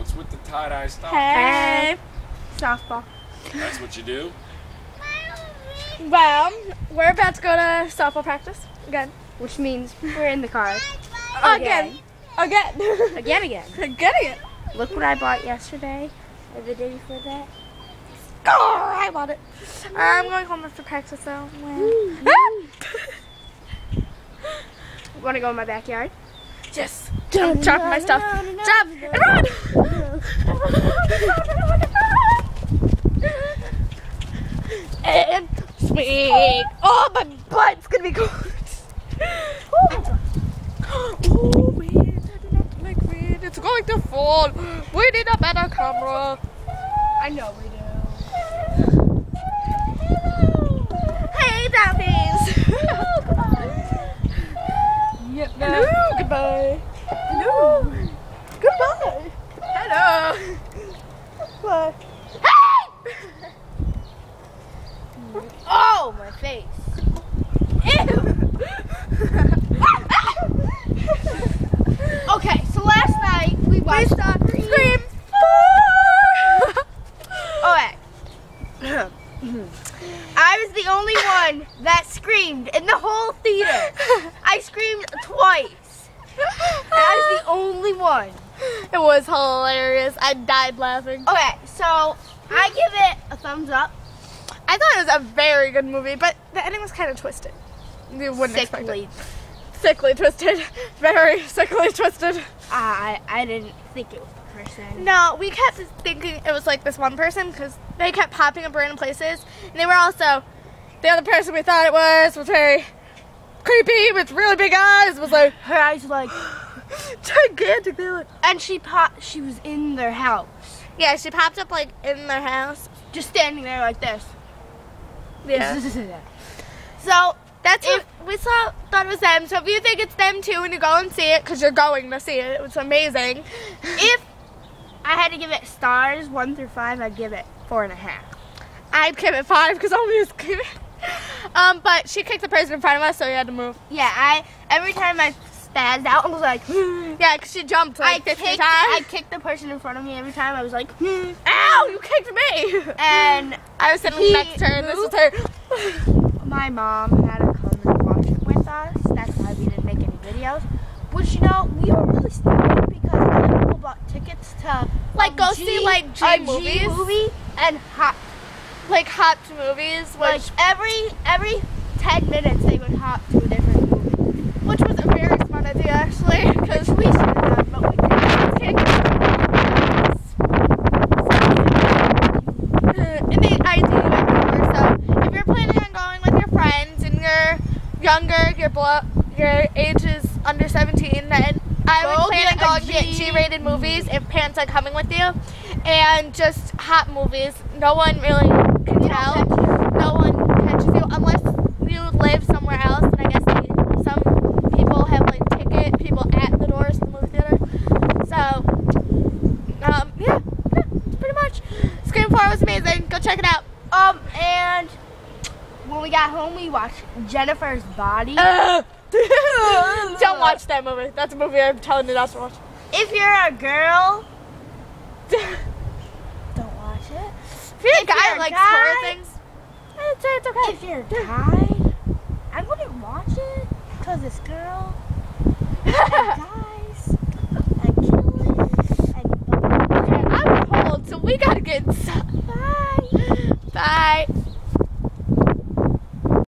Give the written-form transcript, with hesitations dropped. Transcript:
What's with the tie-dye stuff? Hey. Softball. That's what you do? Well, we're about to go to softball practice again. Which means we're in the car. Again. Again. Look what I bought yesterday. Or the day before that. Oh, I bought it. I'm going home after practice though. Want to go in my backyard? Yes. I'm dropping my stuff. Drop and run. And swing. Oh, my butt's gonna be cold. Oh, wind. I do not like wind. It's going to fall. We need a better camera. I know we do. Hey, Dappies. Yep. Hello. Goodbye. Hello. Goodbye. Hello. Bye. Hey! Oh, my face. Okay, so last night we watched Scream. Okay. I was the only one that screamed in the whole theater. I screamed twice. And I was the only one. It was hilarious. I died laughing. Okay, so I give it a thumbs up. I thought it was a very good movie, but the ending was kind of twisted. You wouldn't expect Sickly. it. Sickly twisted. Very sickly twisted. I didn't think it was the person. No, we kept thinking it was like this one person because they kept popping up random places. And they were also, the other person we thought it was very creepy with really big eyes. Was like, Her eyes were like, gigantic. They were like, and she was in their house. yeah, she popped up like in their house. Just standing there like this. Yeah. So, That's what we thought it was them. So if you think it's them too when you go and see it, because you're going to see it, it was amazing. if I had to give it stars 1 through 5, I'd give it 4.5. I'd give it 5 because only was giving. But she kicked the person in front of us, so we had to move. Yeah, every time I spazzed out, I was like, Yeah, because she jumped like 50 times. I kicked the person in front of me every time. I was like, Ow, you kicked me! and I was sitting next to her, and this was her. my mom had to come and watch it with us. That's why we didn't make any videos. Which, you know, we were really stupid because other people bought tickets to Like, go see, like, G movies. movie and hop. Like, hop to movies, Like, which every 10 minutes they would hop to a different movie. was a very smart idea, actually. Because We should have done, but we didn't. And the idea went over. So if you're planning on going with your friends and you're younger, your age is under 17, then I Go would plan on get a going to get G. G-rated movies if parents are coming with you, and just hot movies. No one really can tell. No one catches you unless you live somewhere else. And I guess some people have like ticket people at the doors of the movie theater. So yeah, it's pretty much. Scream 4 was amazing. Go check it out. And when we got home, we watched Jennifer's Body. Don't watch that movie. That's a movie I'm telling you not to watch. If you're a girl, don't watch it. If you're a If guy you're who a likes guy- horror things, it's okay. If you're a guy, I wouldn't watch it because it's girl and guys and killing and Okay, I'm cold, so we gotta get inside. bye. Bye.